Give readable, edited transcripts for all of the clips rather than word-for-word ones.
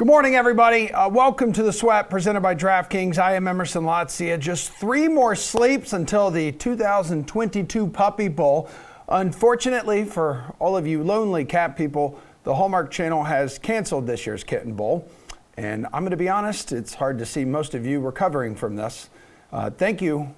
Good morning, everybody. Welcome to The Sweat, presented by DraftKings. I am Emerson Lotzia. Just 3 more sleeps until the 2022 Puppy Bowl. Unfortunately, for all of you lonely cat people, the Hallmark Channel has canceled this year's Kitten Bowl. And I'm going to be honest, it's hard to see most of you recovering from this. Thank you,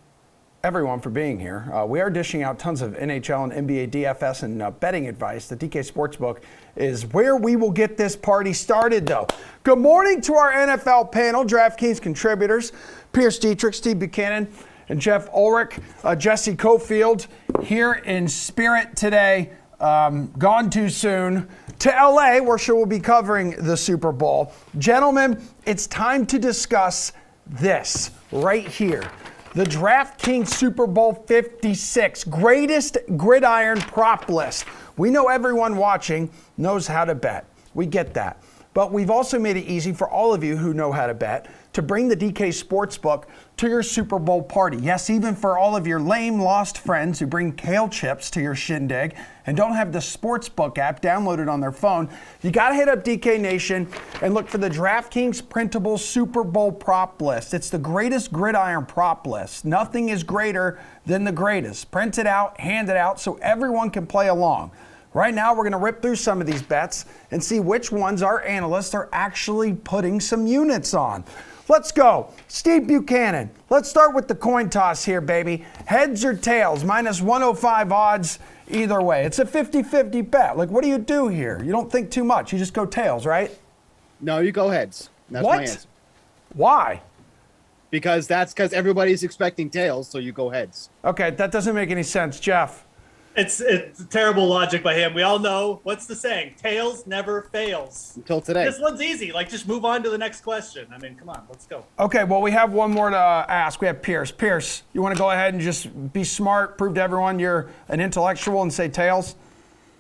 everyone, for being here. We are dishing out tons of NHL and NBA DFS and betting advice. The DK Sportsbook is where we will get this party started, though. Good morning to our NFL panel, DraftKings contributors, Pierce Dietrich, Steve Buchanan, and Jeff Ulrich. Jesse Cofield here in spirit today, gone too soon, to LA, where she will be covering the Super Bowl. Gentlemen, it's time to discuss this right here. The DraftKings Super Bowl 56 greatest gridiron prop list. We know everyone watching knows how to bet. We get that. But we've also made it easy for all of you who know how to bet to bring the DK Sportsbook to your Super Bowl party. Yes, even for all of your lame, lost friends who bring kale chips to your shindig and don't have the Sportsbook app downloaded on their phone, you got to hit up DK Nation and look for the DraftKings printable Super Bowl prop list. It's the greatest gridiron prop list. Nothing is greater than the greatest. Print it out, hand it out so everyone can play along. Right now, we're going to rip through some of these bets and see which ones our analysts are actually putting some units on. Let's go. Steve Buchanan. Let's start with the coin toss here, baby. Heads or tails, minus 105 odds either way. It's a 50-50 bet. Like, what do you do here? You don't think too much. You just go tails, right? No, you go heads. That's what? My answer. Why? Because everybody's expecting tails, so you go heads. Okay, that doesn't make any sense. Jeff. It's terrible logic by him. We all know, what's the saying? Tails never fails. Until today. This one's easy. Like, just move on to the next question. I mean, come on, let's go. Okay, well, we have one more to ask. We have Pierce. Pierce, you want to go ahead and just be smart, prove to everyone you're an intellectual and say tails?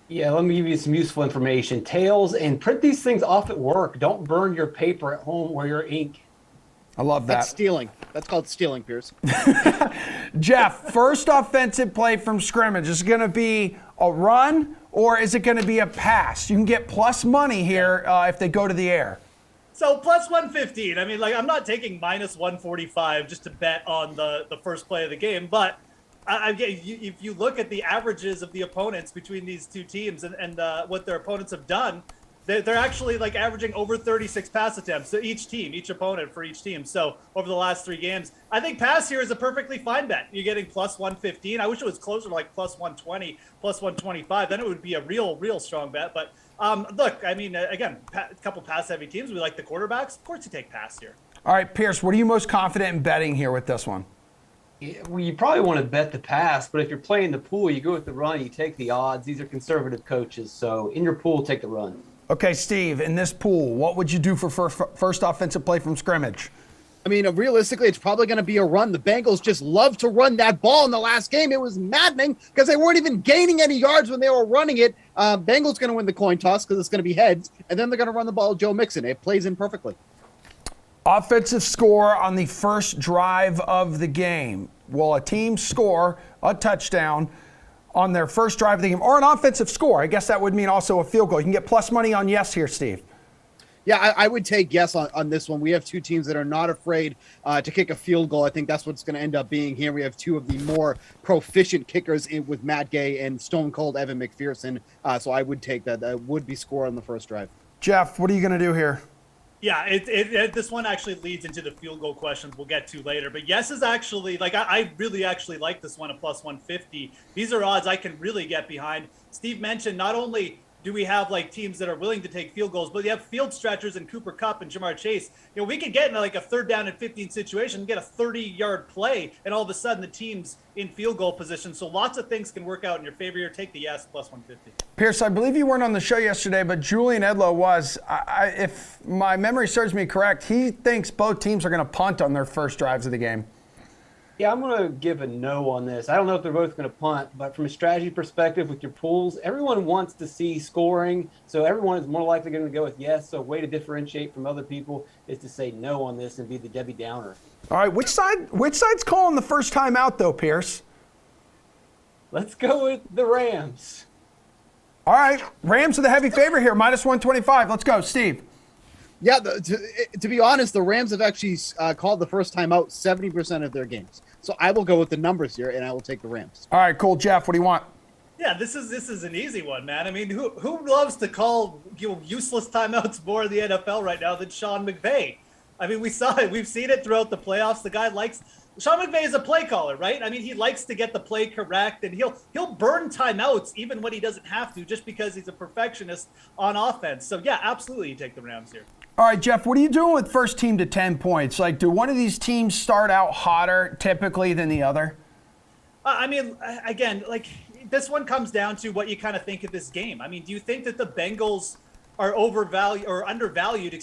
Yeah, let me give you some useful information. Tails, and print these things off at work. Don't burn your paper at home or your ink. I love that. That's stealing. That's called stealing, Pierce. Jeff, first offensive play from scrimmage. Is it going to be a run or is it going to be a pass? You can get plus money here if they go to the air. So plus 115. I mean, like, I'm not taking minus 145 just to bet on the first play of the game. But if you look at the averages of the opponents between these two teams and what their opponents have done, they're actually like averaging over 36 pass attempts. So each opponent for each team. So over the last 3 games, I think pass here is a perfectly fine bet. You're getting plus 115. I wish it was closer to like plus 120, plus 125. Then it would be a real strong bet. But look, I mean, again, a couple pass heavy teams. We like the quarterbacks. Of course you take pass here. All right, Pierce, what are you most confident in betting here with this one? Well, you probably want to bet the pass, but if you're playing the pool, you go with the run, you take the odds. These are conservative coaches. So in your pool, take the run. Okay, Steve, in this pool, what would you do for first offensive play from scrimmage? I mean, realistically, it's probably going to be a run. The Bengals just love to run that ball in the last game. It was maddening because they weren't even gaining any yards when they were running it. Bengals going to win the coin toss because it's going to be heads, and then they're going to run the ball Joe Mixon. It plays in perfectly. Offensive score on the first drive of the game. Will a team score a touchdown on their first drive of the game, or an offensive score? I guess that would mean also a field goal. You can get plus money on yes here, Steve. Yeah, I would take yes on this one. We have 2 teams that are not afraid to kick a field goal. I think that's what's going to end up being here. We have 2 of the more proficient kickers with Matt Gay and Stone Cold Evan McPherson. So I would take that. That would be score on the first drive. Jeff, what are you going to do here? Yeah, this one actually leads into the field goal questions we'll get to later. But yes is actually, like, I really actually like this one at plus 150. These are odds I can really get behind. Steve mentioned not only do we have like teams that are willing to take field goals, but you have field stretchers in Cooper Kupp and Jamar Chase. You know, we could get into like a 3rd down and 15 situation, get a 30-yard play, and all of a sudden the team's in field goal position. So lots of things can work out in your favor here. Take the yes, plus 150. Pierce, I believe you weren't on the show yesterday, but Julian Edlow was. If my memory serves me correct, he thinks both teams are going to punt on their first drives of the game. Yeah, I'm going to give a no on this. I don't know if they're both going to punt, but from a strategy perspective with your pools, everyone wants to see scoring, so everyone is more likely going to go with yes. So a way to differentiate from other people is to say no on this and be the Debbie Downer. All right, which side's calling the first time out, though, Pierce? Let's go with the Rams. All right, Rams are the heavy favorite here, minus 125. Let's go, Steve. Yeah, to be honest, the Rams have actually called the first time out 70% of their games. So I will go with the numbers here, and I will take the Rams. All right, cool. Jeff, what do you want? Yeah, this is an easy one, man. I mean, who loves to call useless timeouts more in the NFL right now than Sean McVay? I mean, we saw it. We've seen it throughout the playoffs. The guy likes Sean McVay is a play caller, right? I mean, he likes to get the play correct, and he'll burn timeouts even when he doesn't have to, just because he's a perfectionist on offense. So yeah, absolutely, you take the Rams here. All right, Jeff, what are you doing with first team to 10 points? Like, do one of these teams start out hotter typically than the other? I mean, again, like this one comes down to what you kind of think of this game. I mean, do you think that the Bengals are overvalued or undervalued,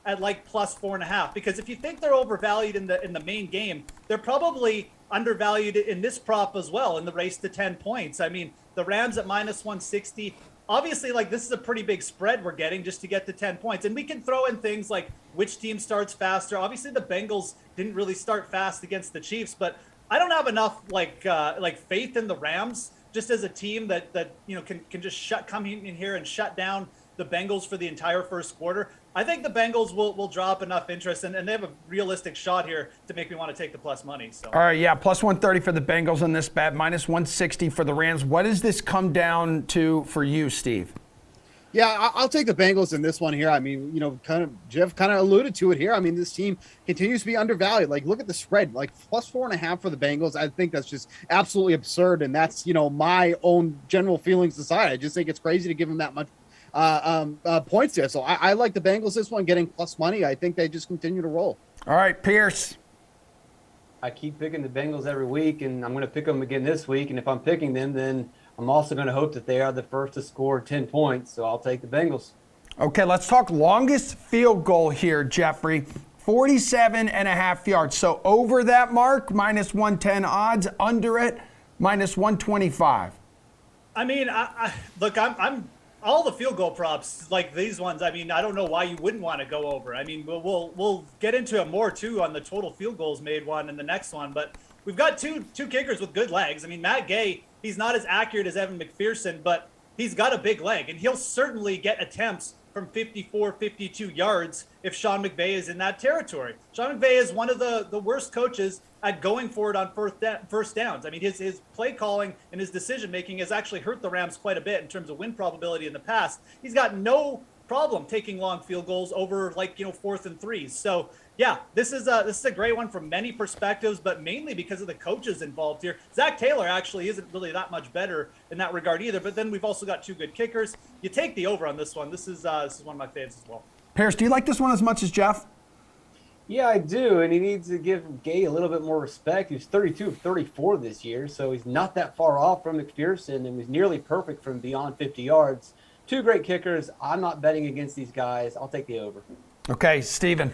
at like plus 4.5? Because if you think they're overvalued in the main game, they're probably undervalued in this prop as well in the race to 10 points. I mean, the Rams at minus 160. Obviously, like this is a pretty big spread we're getting just to get to 10 points. And we can throw in things like which team starts faster. Obviously, the Bengals didn't really start fast against the Chiefs, but I don't have enough like faith in the Rams just as a team that can just come in here and shut down the Bengals for the entire first quarter. I think the Bengals will drop enough interest, and they have a realistic shot here to make me want to take the plus money. So. All right, yeah, plus 130 for the Bengals on this bet, minus 160 for the Rams. What does this come down to for you, Steve? Yeah, I'll take the Bengals in this one here. I mean, Jeff kind of alluded to it here. I mean, this team continues to be undervalued. Like, look at the spread, like plus 4.5 for the Bengals. I think that's just absolutely absurd, and that's my own general feelings aside. I just think it's crazy to give them that much points there. So I like the Bengals this one, getting plus money. I think they just continue to roll. All right, Pierce. I keep picking the Bengals every week, and I'm going to pick them again this week. And if I'm picking them, then I'm also going to hope that they are the first to score 10 points. So I'll take the Bengals. Okay, let's talk longest field goal here, Jeffrey. 47.5 yards. So over that mark, minus 110 odds. Under it, minus 125. I mean, look, I'm all the field goal props like these ones. I mean, I don't know why you wouldn't want to go over. I mean, we'll get into it more too on the total field goals made one in the next one. But we've got two kickers with good legs. I mean, Matt Gay, he's not as accurate as Evan Mcpherson, but he's got a big leg, and he'll certainly get attempts from 54, 52 yards if Sean McVay is in that territory. Sean McVay is one of the worst coaches at going for it on first downs. I mean, his play calling and his decision-making has actually hurt the Rams quite a bit in terms of win probability in the past. He's got no problem taking long field goals over 4th and 3s. So yeah, this is a great one from many perspectives, but mainly because of the coaches involved here. Zach Taylor actually isn't really that much better in that regard either, but then we've also got two good kickers. You take the over on this one. This is one of my favorites as well. Pierce, do you like this one as much as Jeff? Yeah, I do, and he needs to give Gay a little bit more respect. He was 32 of 34 this year, so he's not that far off from McPherson, and was nearly perfect from beyond 50 yards. Two great kickers. I'm not betting against these guys. I'll take the over. Okay, Steven.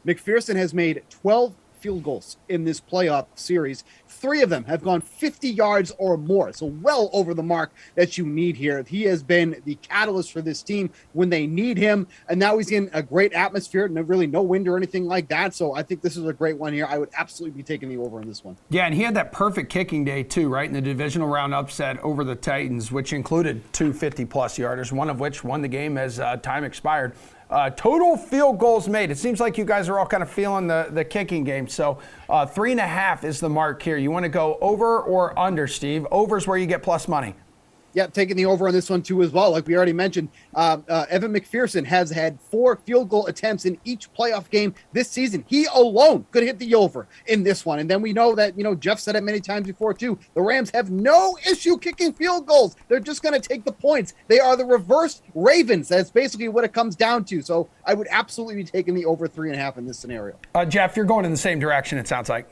McPherson has made 12 field goals in this playoff series. 3 of them have gone 50 yards or more, so well over the mark that you need here. He has been the catalyst for this team when they need him, and now he's in a great atmosphere, really no wind or anything like that, so I think this is a great one here. I would absolutely be taking the over on this one. Yeah, and he had that perfect kicking day too, right, in the divisional round upset over the Titans, which included 2 50-plus yarders, one of which won the game as time expired. Total field goals made. It seems like you guys are all kind of feeling the kicking game. So 3.5 is the mark here. You want to go over or under, Steve? Over is where you get plus money. Yeah, taking the over on this one too as well. Like we already mentioned, Evan Mcpherson has had 4 field goal attempts in each playoff game this season. He alone could hit the over in this one. And then we know that, Jeff said it many times before too, the Rams have no issue kicking field goals. They're just going to take the points. They are the reversed Ravens. That's basically what it comes down to. So I would absolutely be taking the over 3.5 in this scenario. Jeff, you're going in the same direction, it sounds like.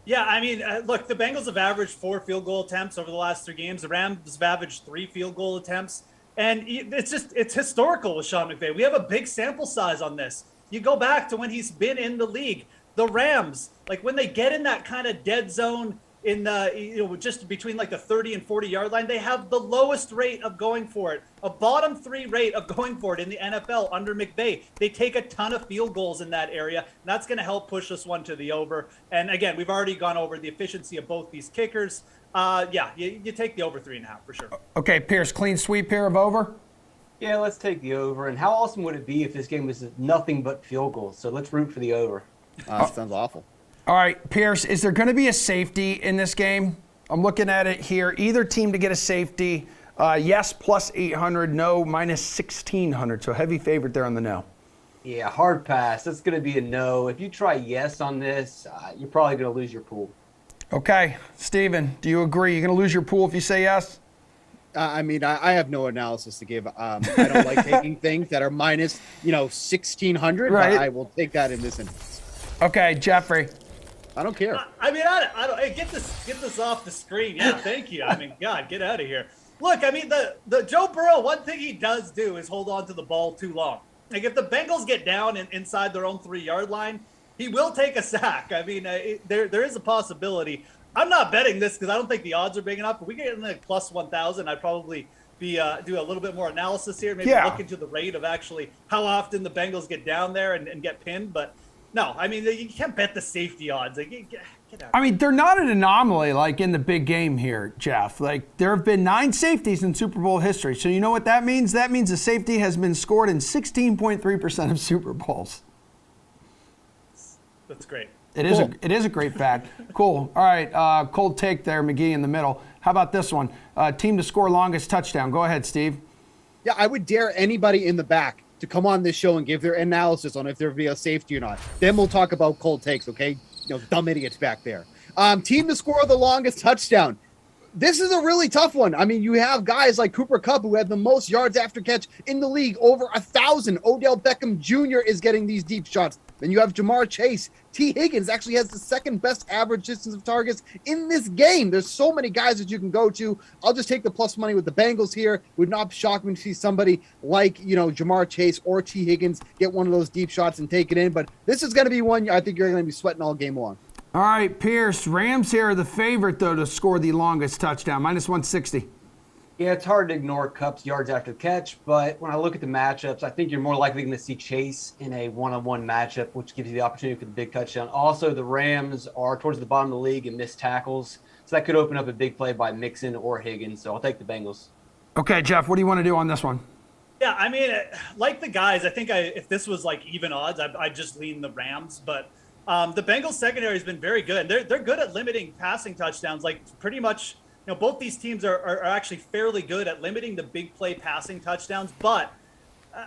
Yeah, I mean, look, the Bengals have averaged 4 field goal attempts over the last 3 games. The Rams have averaged 3 field goal attempts. And it's historical with Sean McVay. We have a big sample size on this. You go back to when he's been in the league. The Rams, like when they get in that kind of dead zone in the, just between like the 30 and 40 yard line, they have the lowest rate of going for it, a bottom 3 rate of going for it in the NFL under McVay. They take a ton of field goals in that area, and that's going to help push this one to the over. And again, we've already gone over the efficiency of both these kickers. Yeah, you take the over 3.5 for sure. Okay, Pierce, clean sweep here of over? Yeah, let's take the over. And how awesome would it be if this game was nothing but field goals? So let's root for the over. Sounds awful. All right, Pierce, is there going to be a safety in this game? I'm looking at it here. Either team to get a safety. Yes, plus 800. No, minus 1,600. So heavy favorite there on the no. Yeah, hard pass. That's going to be a no. If you try yes on this, you're probably going to lose your pool. Okay, Steven, do you agree? You're going to lose your pool if you say yes? I mean, I have no analysis to give. I don't like taking things that are minus, 1,600. Right. But I will take that in this instance. Okay, Jeffrey. I don't care. I mean, I don't. Hey, get this off the screen. Yeah, thank you. I mean, God, get out of here. Look, I mean, the Joe Burrow. One thing he does do is hold on to the ball too long. Like if the Bengals get down inside their own 3-yard line, he will take a sack. I mean, there is a possibility. I'm not betting this because I don't think the odds are big enough. If we get in the plus 1,000, I'd probably be do a little bit more analysis here. Maybe look into the rate of actually how often the Bengals get down there and get pinned. But no, I mean, you can't bet the safety odds. Like, get out. I mean, they're not an anomaly like in the big game here, Jeff. Like, there have been 9 safeties in Super Bowl history. So you know what that means? That means a safety has been scored in 16.3% of Super Bowls. That's great. It is a great fact. Cool. All right, cold take there, McGee in the middle. How about this one? Team to score longest touchdown. Go ahead, Steve. Yeah, I would dare anybody in the back to come on this show and give their analysis on if there be a safety or not. Then we'll talk about cold takes, okay? Dumb idiots back there. Team to score the longest touchdown. This is a really tough one. I mean, you have guys like Cooper Kupp who had the most yards after catch in the league, over 1,000. Odell Beckham Jr. is getting these deep shots. Then you have Jamar Chase. T. Higgins actually has the second best average distance of targets in this game. There's so many guys that you can go to. I'll just take the plus money with the Bengals here. Would not shock me to see somebody like, Jamar Chase or T. Higgins get one of those deep shots and take it in. But this is going to be one I think you're going to be sweating all game long. All right, Pierce. Rams here are the favorite, though, to score the longest touchdown, minus 160. Yeah, it's hard to ignore Kupp's yards after catch, but when I look at the matchups, I think you're more likely going to see Chase in a one-on-one matchup, which gives you the opportunity for the big touchdown. Also, the Rams are towards the bottom of the league in missed tackles, so that could open up a big play by Mixon or Higgins, so I'll take the Bengals. Okay, Jeff, what do you want to do on this one? Yeah, I mean, like the guys, I think if this was like even odds, I'd just lean the Rams, but the Bengals secondary has been very good. They're good at limiting passing touchdowns, like pretty much. Both these teams are actually fairly good at limiting the big play passing touchdowns. But,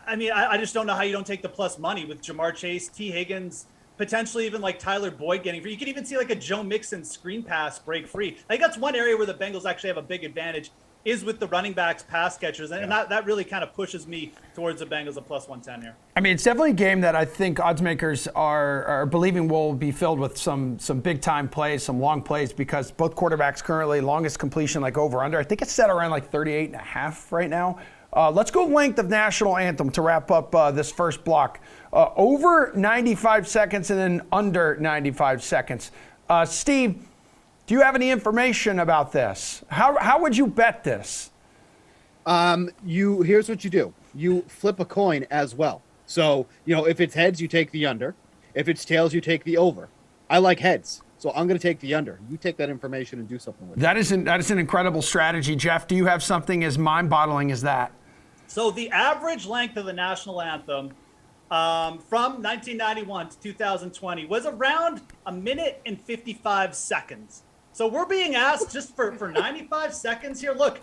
I mean, I just don't know how you don't take the plus money with Jamar Chase, T. Higgins, potentially even like Tyler Boyd getting free. You could even see like a Joe Mixon screen pass break free. I think that's one area where the Bengals actually have a big advantage is with the running backs, pass catchers. And that really kind of pushes me towards the Bengals at plus 110 here. I mean, it's definitely a game that I think odds makers are believing will be filled with some big-time plays, some long plays, because both quarterbacks currently, longest completion, like over-under. I think it's set around like 38.5 right now. Let's go length of national anthem to wrap up this first block. Over 95 seconds and then under 95 seconds. Steve, do you have any information about this? How would you bet this? Here's what you do. You flip a coin as well. So, if it's heads, you take the under. If it's tails, you take the over. I like heads, so I'm going to take the under. You take that information and do something with it. That is an incredible strategy. Jeff, do you have something as mind-boggling as that? So the average length of the national anthem from 1991 to 2020 was around 1 minute and 55 seconds. So we're being asked just for 95 seconds here. Look,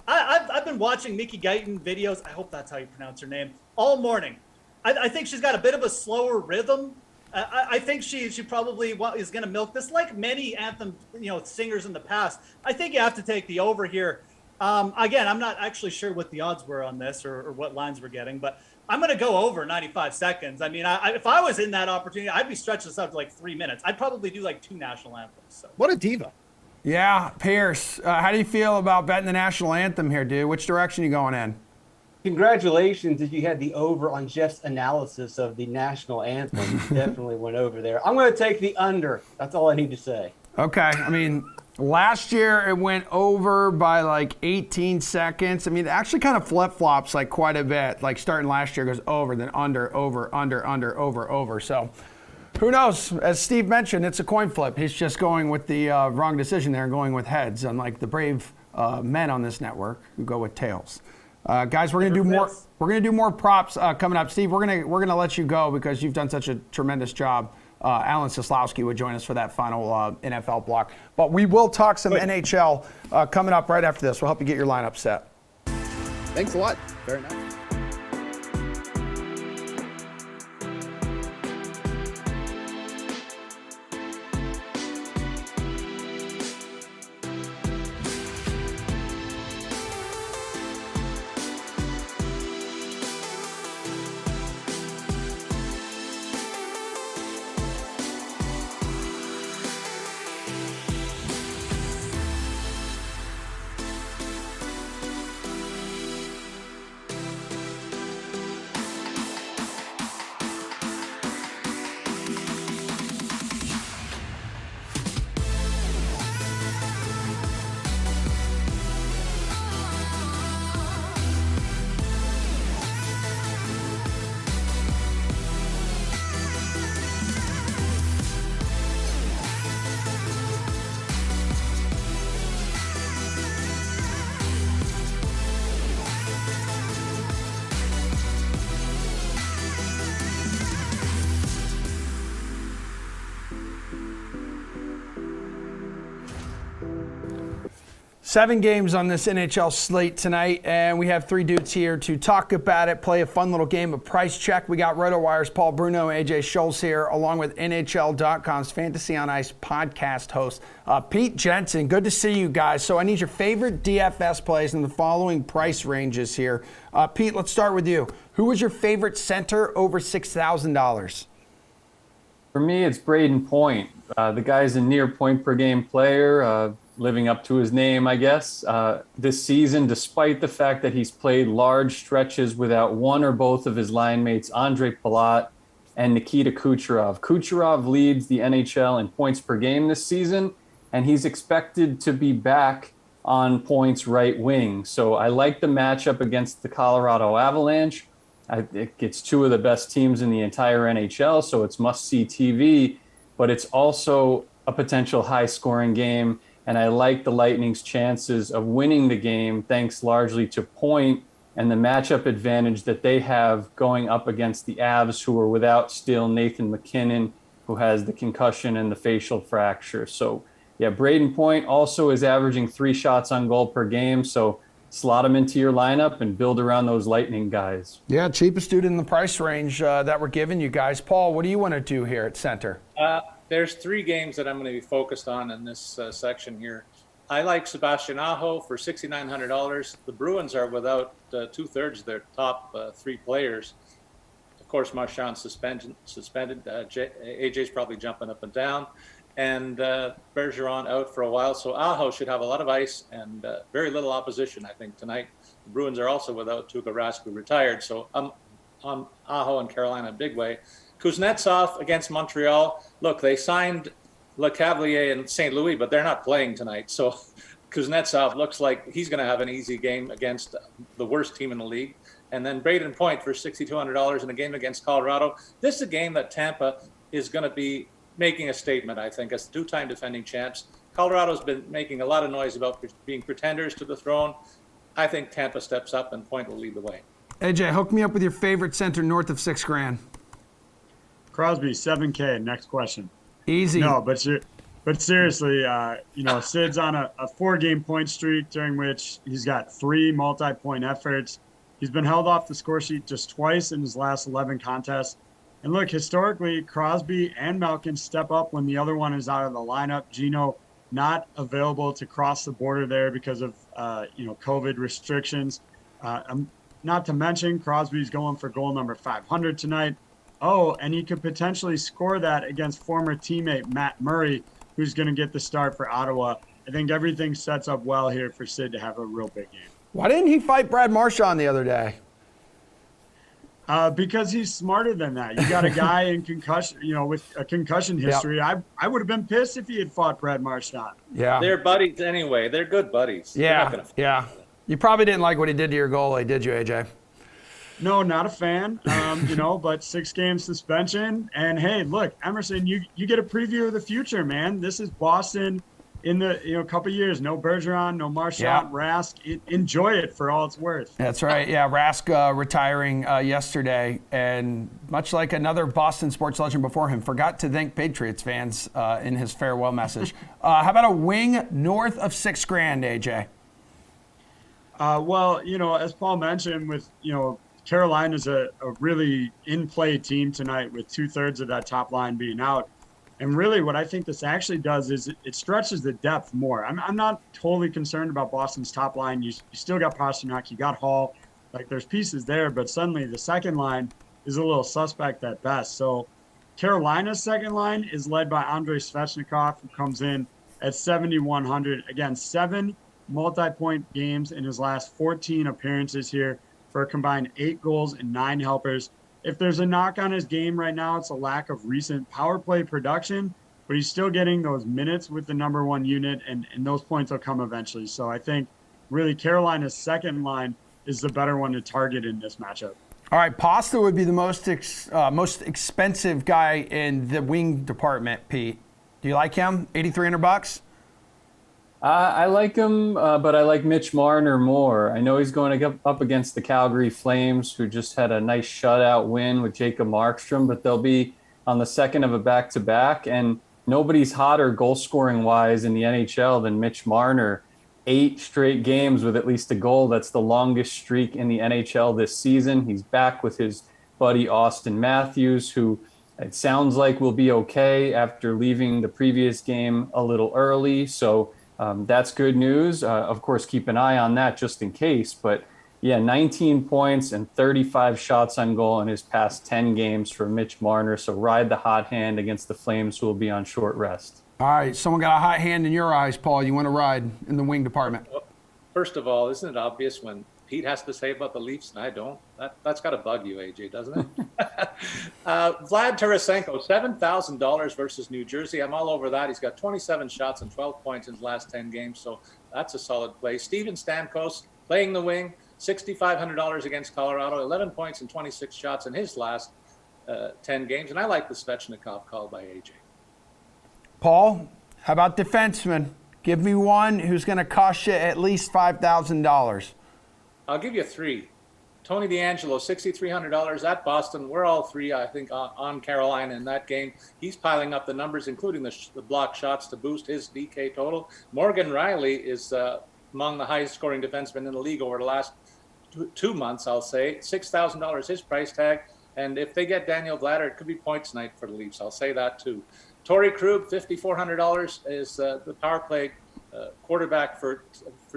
I've been watching Mickey Guyton videos. I hope that's how you pronounce her name all morning. I think she's got a bit of a slower rhythm. I think she probably is going to milk this like many anthem singers in the past. I think you have to take the over here. Again, I'm not actually sure what the odds were on this or what lines we're getting, but I'm going to go over 95 seconds. I mean, if I was in that opportunity, I'd be stretching this out to like 3 minutes. I'd probably do like 2 national anthems. So. What a diva. Yeah, Pierce, how do you feel about betting the national anthem here, dude? Which direction are you going in? Congratulations if you had the over on Jeff's analysis of the national anthem. You definitely went over there. I'm going to take the under. That's all I need to say. Okay. I mean, last year it went over by like 18 seconds. I mean, it actually kind of flip-flops like quite a bit. Like starting last year goes over, then under, over, under, under, over. So who knows? As Steve mentioned, it's a coin flip. He's just going with the wrong decision there and going with heads, unlike the brave men on this network who go with tails. Guys, we're gonna do more. Fits. We're gonna do more props coming up. Steve, we're gonna let you go because you've done such a tremendous job. Alan Soslowski would join us for that final NFL block. But we will talk some NHL coming up right after this. We'll help you get your lineup set. Thanks a lot. Very nice. Seven games on this NHL slate tonight, and we have three dudes here to talk about it, play a fun little game of price check. We got RotoWire's Paul Bruno and AJ Schultz here, along with NHL.com's Fantasy on Ice podcast host, Pete Jensen. Good to see you guys. So I need your favorite DFS plays in the following price ranges here. Pete, let's start with you. Who was your favorite center over $6,000? For me, it's Braden Point. The guy's a near point per game player, living up to his name, I guess. This season, despite the fact that he's played large stretches without one or both of his line mates, Andre Palat and Nikita Kucherov. Kucherov leads the NHL in points per game this season, and he's expected to be back on points right wing. So I like the matchup against the Colorado Avalanche. It's two of the best teams in the entire NHL, so it's must-see TV, but it's also a potential high-scoring game, and I like the Lightning's chances of winning the game thanks largely to Point and the matchup advantage that they have going up against the Avs, who are without still Nathan McKinnon, who has the concussion and the facial fracture. So, yeah, Braden Point also is averaging 3 shots on goal per game, so slot him into your lineup and build around those Lightning guys. Yeah, cheapest dude in the price range that we're giving you guys. Paul, what do you want to do here at center? There's 3 games that I'm going to be focused on in this section here. I like Sebastian Aho for $6,900. The Bruins are without 2/3 of their top 3 players. Of course, Marchand's suspended. AJ's probably jumping up and down. And Bergeron out for a while. So Aho should have a lot of ice and very little opposition, I think, tonight. The Bruins are also without Tuukka Rask, who retired. So I'm on Aho and Carolina in a big way. Kuznetsov against Montreal. Look, they signed Lecavalier in St. Louis, but they're not playing tonight. So Kuznetsov looks like he's going to have an easy game against the worst team in the league. And then Braden Point for $6,200 in a game against Colorado. This is a game that Tampa is going to be making a statement, I think, as 2-time defending champs. Colorado's been making a lot of noise about being pretenders to the throne. I think Tampa steps up and Point will lead the way. AJ, hook me up with your favorite center north of $6,000. Crosby, 7K. Next question. Easy. No, but seriously, Sid's on a 4-game point streak during which he's got 3 multi-point efforts. He's been held off the score sheet just twice in his last 11 contests. And look, historically, Crosby and Malkin step up when the other one is out of the lineup. Gino not available to cross the border there because of COVID restrictions. Not to mention, Crosby's going for goal number 500 tonight. Oh, and he could potentially score that against former teammate Matt Murray, who's going to get the start for Ottawa. I think everything sets up well here for Sid to have a real big game. Why didn't he fight Brad Marchand the other day? Because he's smarter than that. You got a guy in concussion, with a concussion history. Yep. I would have been pissed if he had fought Brad Marchand. Yeah. They're buddies anyway. They're good buddies. Yeah. Yeah. You probably didn't like what he did to your goalie, did you, AJ? No, not a fan. But 6-game suspension. And hey, look, Emerson, you get a preview of the future, man. This is Boston in the couple years, no Bergeron, no Marchand, Rask. Enjoy it for all it's worth. That's right. Yeah, Rask retiring yesterday, and much like another Boston sports legend before him, forgot to thank Patriots fans in his farewell message. How about a wing north of $6,000, AJ? Well, as Paul mentioned, with Carolina's a really in-play team tonight with 2/3 of that top line being out. And really what I think this actually does is it stretches the depth more. I'm not totally concerned about Boston's top line. You still got Pastrnak, you got Hall. Like, there's pieces there, but suddenly the second line is a little suspect at best. So Carolina's second line is led by Andrei Svechnikov, who comes in at 7,100. Again, 7 multi-point games in his last 14 appearances here for a combined 8 goals and 9 helpers. If there's a knock on his game right now, it's a lack of recent power play production, but he's still getting those minutes with the number 1 unit, and those points will come eventually. So I think really Carolina's second line is the better one to target in this matchup. All right, Pasta would be the most expensive guy in the wing department, Pete. Do you like him? $8,300? I like him, but I like Mitch Marner more. I know he's going up against the Calgary Flames, who just had a nice shutout win with Jacob Markstrom, but they'll be on the second of a back-to-back, and nobody's hotter goal-scoring-wise in the NHL than Mitch Marner. 8 straight games with at least a goal. That's the longest streak in the NHL this season. He's back with his buddy Austin Matthews, who it sounds like will be okay after leaving the previous game a little early, so that's good news. Of course, keep an eye on that just in case. But yeah, 19 points and 35 shots on goal in his past 10 games for Mitch Marner. So ride the hot hand against the Flames, who will be on short rest. All right, someone got a hot hand in your eyes, Paul. You want to ride in the wing department? Well, first of all, isn't it obvious when Pete has to say about the Leafs and I don't? That's got to bug you, AJ, doesn't it? Vlad Tarasenko, $7,000 versus New Jersey. I'm all over that. He's got 27 shots and 12 points in his last 10 games, so that's a solid play. Steven Stamkos playing the wing, $6,500 against Colorado, 11 points and 26 shots in his last 10 games, and I like the Svechnikov call by AJ. Paul, how about defenseman? Give me one who's going to cost you at least $5,000. I'll give you 3. Tony DeAngelo, $6,300 at Boston. We're all 3, I think, on Carolina in that game. He's piling up the numbers, including the block shots to boost his DK total. Morgan Rielly is among the highest scoring defensemen in the league over the last 2 months, I'll say. $6,000 his price tag. And if they get Daniel Vladar, it could be points night for the Leafs. I'll say that too. Torrey Krug, $5,400 is the power play quarterback for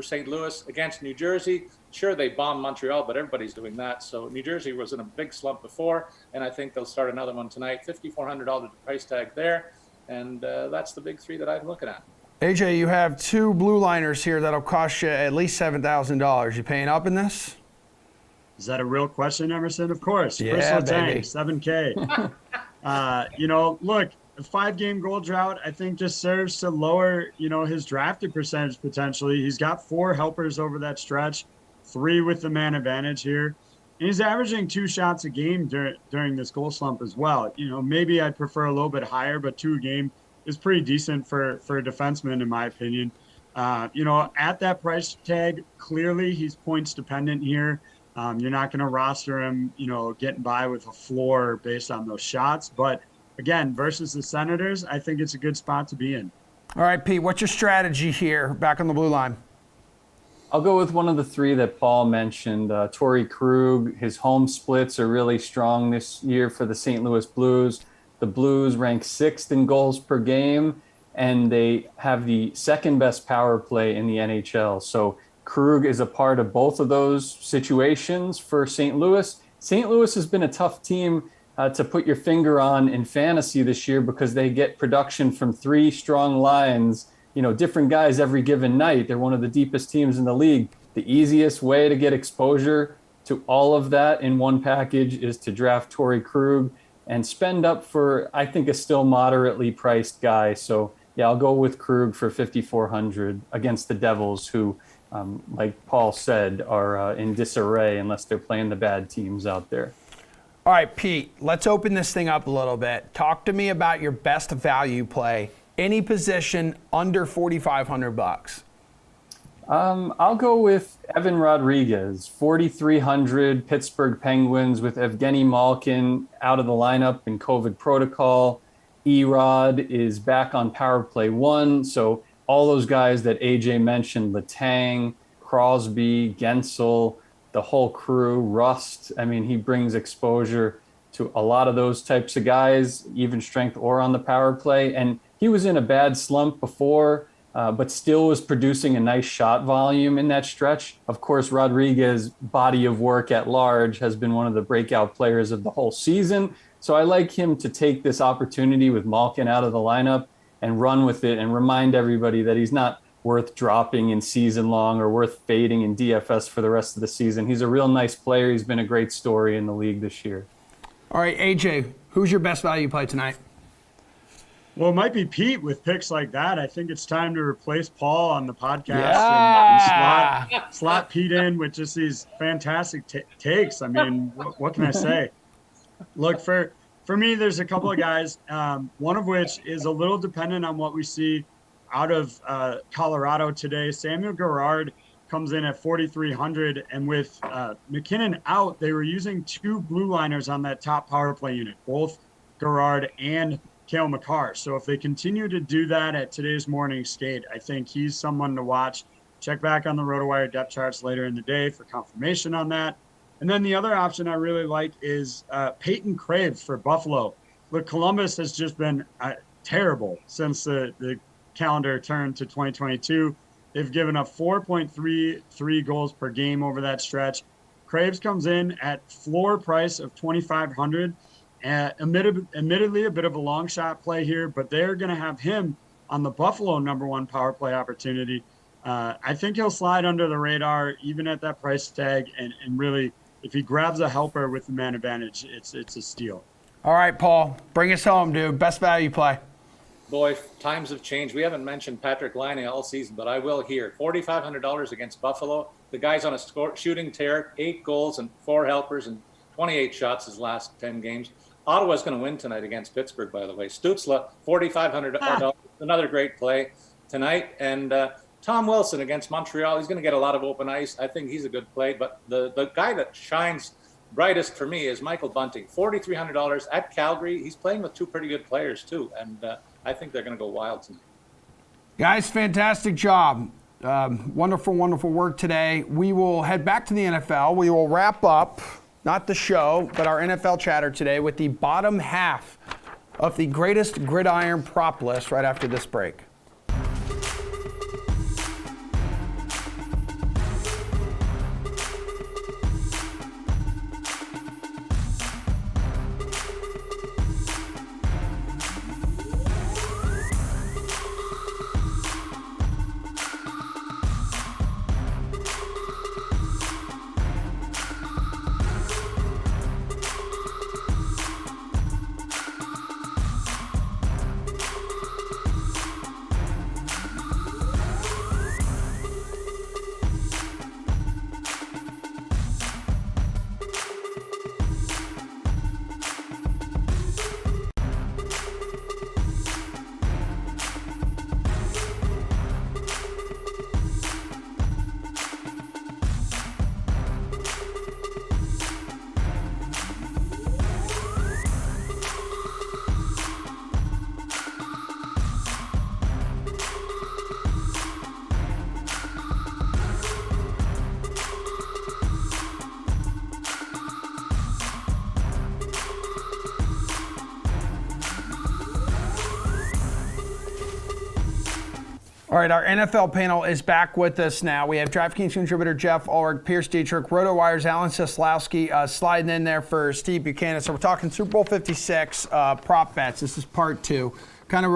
St. Louis against New Jersey. Sure, they bombed Montreal, but everybody's doing that. So New Jersey was in a big slump before, and I think they'll start another one tonight. $5,400 price tag there, and that's the big 3 that I'm looking at. AJ, you have 2 blue liners here that'll cost you at least $7,000. You paying up in this? Is that a real question, Emerson? Of course. Yeah, Chris Letang, baby. 7K. Look, a 5-game goal drought, I think, just serves to lower, his drafted percentage potentially. He's got 4 helpers over that stretch, 3 with the man advantage here. And he's averaging 2 shots a game during this goal slump as well. Maybe I'd prefer a little bit higher, but 2 a game is pretty decent for a defenseman, in my opinion. At that price tag, clearly he's points dependent here. You're not going to roster him, getting by with a floor based on those shots. But again, versus the Senators, I think it's a good spot to be in. All right, Pete, what's your strategy here back on the blue line? I'll go with one of the 3 that Paul mentioned. Torrey Krug, his home splits are really strong this year for the St. Louis Blues. The Blues rank 6th in goals per game, and they have the 2nd best power play in the NHL. So Krug is a part of both of those situations for St. Louis. St. Louis has been a tough team to put your finger on in fantasy this year because they get production from 3 strong lines, different guys every given night. They're one of the deepest teams in the league. The easiest way to get exposure to all of that in one package is to draft Torrey Krug and spend up for, I think, a still moderately priced guy. So yeah, I'll go with Krug for $5,400 against the Devils, who, like Paul said, are in disarray unless they're playing the bad teams out there. All right, Pete, let's open this thing up a little bit. Talk to me about your best value play any position under 4,500 bucks? I'll go with Evan Rodriguez, 4,300 Pittsburgh Penguins with Evgeny Malkin out of the lineup in COVID protocol. Erod is back on power play 1. So all those guys that AJ mentioned, Letang, Crosby, Gensel, the whole crew, Rust. I mean, he brings exposure to a lot of those types of guys, even strength or on the power play. And he was in a bad slump before, but still was producing a nice shot volume in that stretch. Of course, Rodriguez's body of work at large has been one of the breakout players of the whole season. So I like him to take this opportunity with Malkin out of the lineup and run with it and remind everybody that he's not worth dropping in season long or worth fading in DFS for the rest of the season. He's a real nice player. He's been a great story in the league this year. All right, AJ, who's your best value play tonight? Well, it might be Pete with picks like that. I think it's time to replace Paul on the podcast and slot Pete in with just these fantastic takes. I mean, what can I say? Look, for me, there's a couple of guys, one of which is a little dependent on what we see out of Colorado today. Samuel Garrard comes in at 4,300, and with McKinnon out, they were using 2 blue liners on that top power play unit, both Garrard and Cale Makar. So if they continue to do that at today's morning skate, I think he's someone to watch. Check back on the RotoWire depth charts later in the day for confirmation on that. And then the other option I really like is Peyton Kraves for Buffalo. Look, Columbus has just been terrible since the calendar turned to 2022. They've given up 4.33 goals per game over that stretch. Kraves comes in at floor price of 2,500. Admittedly, a bit of a long shot play here, but they're going to have him on the Buffalo #1 power play opportunity. I think he'll slide under the radar even at that price tag, and really, if he grabs a helper with the man advantage, it's a steal. All right, Paul, bring us home, dude. Best value play. Boy, times have changed. We haven't mentioned Patrick Laine all season, but I will here. $4,500 against Buffalo. The guy's on a shooting tear, 8 goals and 4 helpers and 28 shots his last 10 games. Ottawa's going to win tonight against Pittsburgh, by the way. Stutzla, $4,500, another great play tonight. And Tom Wilson against Montreal, he's going to get a lot of open ice. I think he's a good play. But the guy that shines brightest for me is Michael Bunting, $4,300 at Calgary. He's playing with 2 pretty good players, too. And I think they're going to go wild tonight. Guys, fantastic job. Wonderful, wonderful work today. We will head back to the NFL. We will wrap up, not the show, but our NFL chatter today with the bottom half of the greatest gridiron prop list right after this break. All right, our NFL panel is back with us now. We have DraftKings contributor Jeff Ulrich, Pierce Dietrich, RotoWire's Alan Seslowski sliding in there for Steve Buchanan. So we're talking Super Bowl 56 prop bets. This is part 2, kind of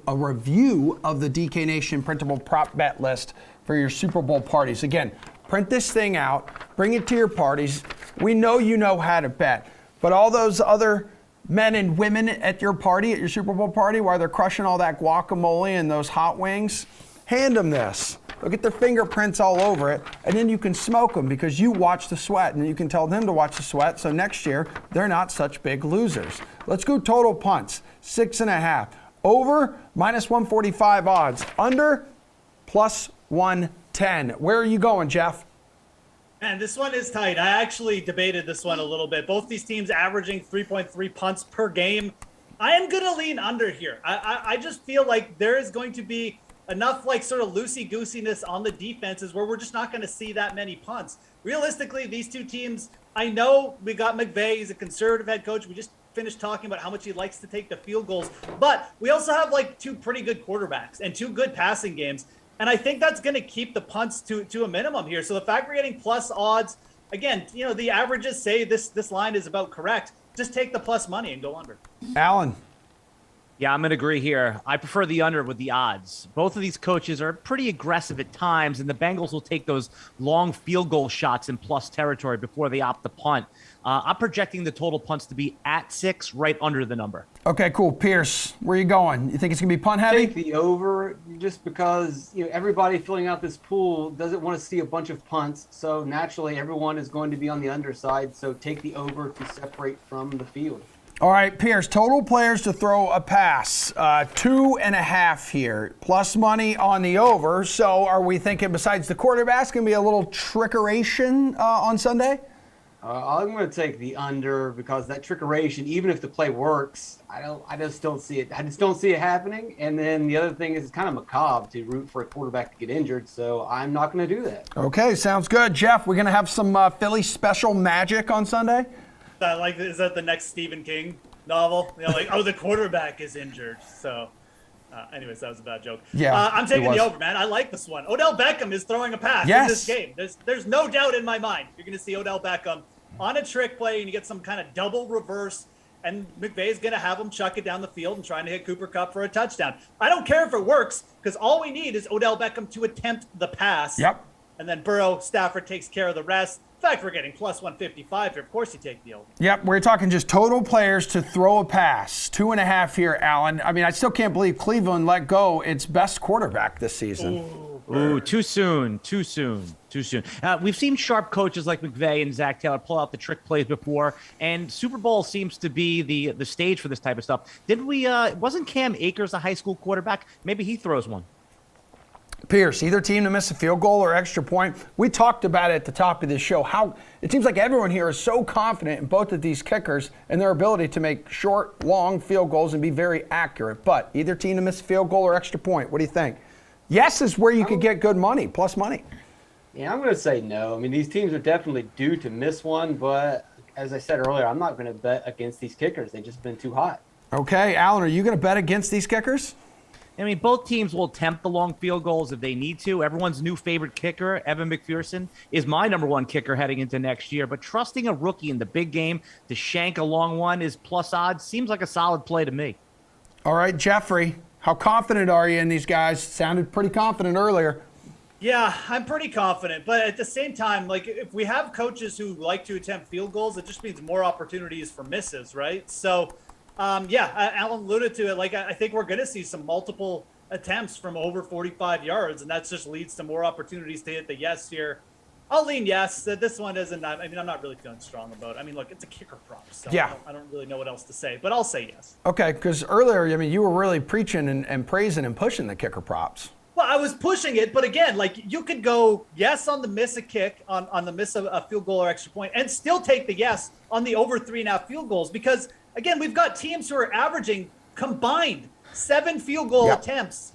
a review of the DK Nation printable prop bet list for your Super Bowl parties. Again, print this thing out, bring it to your parties. We know you know how to bet, but all those other men and women at your party, at your Super Bowl party, while they're crushing all that guacamole and those hot wings, hand them this. They'll get their fingerprints all over it, and then you can smoke them because you watch the sweat, and you can tell them to watch the sweat, so next year they're not such big losers. Let's go total punts, 6.5. Over, minus 145 odds. Under, plus 110. Where are you going, Jeff? Man, this one is tight. I actually debated this one a little bit. Both these teams averaging 3.3 punts per game. I am going to lean under here. I just feel like there is going to be enough like sort of loosey-goosiness on the defenses where we're just not going to see that many punts. Realistically, these two teams, I know we got McVay. He's a conservative head coach. We just finished talking about how much he likes to take the field goals. But we also have like two pretty good quarterbacks and two good passing games. And I think that's going to keep the punts to a minimum here. So the fact we're getting plus odds, again, you know, the averages say this line is about correct. Just take the plus money and go under. Alan. Yeah, I'm going to agree here. I prefer the under with the odds. Both of these coaches are pretty aggressive at times, and the Bengals will take those long field goal shots in plus territory before they opt to punt. I'm projecting the total punts to be at 6, right under the number. Okay, cool. Pierce, where are you going? You think it's going to be punt heavy? Take the over just because everybody filling out this pool doesn't want to see a bunch of punts. So naturally, everyone is going to be on the underside. So take the over to separate from the field. All right, Pierce, total players to throw a pass, 2.5 here, plus money on the over. So are we thinking besides the quarterback's going to be a little trickeration on Sunday? I'm going to take the under because that trickeration, even if the play works, I just don't see it. I just don't see it happening. And then the other thing is it's kind of macabre to root for a quarterback to get injured. So I'm not going to do that. Okay, sounds good. Jeff, we're going to have some Philly special magic on Sunday? Is that the next Stephen King novel? You know, like, oh, the quarterback is injured. So, anyways, that was a bad joke. Yeah, I'm taking the over, man. I like this one. Odell Beckham is throwing a pass in this game. There's no doubt in my mind. You're going to see Odell Beckham on a trick play, and you get some kind of double reverse, and McVay's going to have him chuck it down the field and trying to hit Cooper Kupp for a touchdown. I don't care if it works because all we need is Odell Beckham to attempt the pass. Yep. And then Burrow, Stafford takes care of the rest. In fact, we're getting plus 155 here. Of course you take the over. Yep, we're talking just total players to throw a pass. 2.5 here, Alan. I mean, I still can't believe Cleveland let go its best quarterback this season. Ooh, too soon. We've seen sharp coaches like McVay and Zach Taylor pull out the trick plays before, and Super Bowl seems to be the stage for this type of stuff. Wasn't Cam Akers a high school quarterback? Maybe he throws one. Pierce, either team to miss a field goal or extra point. We talked about it at the top of this show, how it seems like everyone here is so confident in both of these kickers and their ability to make short, long field goals and be very accurate. But either team to miss a field goal or extra point. What do you think? Yes is where you could get good money, plus money. Yeah, I'm going to say no. I mean, these teams are definitely due to miss one, but as I said earlier, I'm not going to bet against these kickers. They've just been too hot. Okay, Alan, are you going to bet against these kickers? I mean, both teams will attempt the long field goals if they need to. Everyone's new favorite kicker, Evan Mcpherson, is my number one kicker heading into next year. But trusting a rookie in the big game to shank a long one is plus odds. Seems like a solid play to me. All right, Jeffrey, how confident are you in these guys? Sounded pretty confident earlier. Yeah, I'm pretty confident. But at the same time, like if we have coaches who like to attempt field goals, it just means more opportunities for misses, right? So, Alan alluded to it. Like, I think we're going to see some multiple attempts from over 45 yards, and that just leads to more opportunities to hit the yes here. I'll lean yes. This one isn't. I mean, I'm not really feeling strong about it. I mean, look, it's a kicker prop, so yeah. I don't really know what else to say, but I'll say yes. Okay, because earlier, I mean, you were really preaching and praising and pushing the kicker props. Well, I was pushing it, but again, like you could go yes on the miss a kick, on the miss a field goal or extra point, and still take the yes on the over 3.5 field goals because, again, we've got teams who are averaging combined 7 field goal attempts,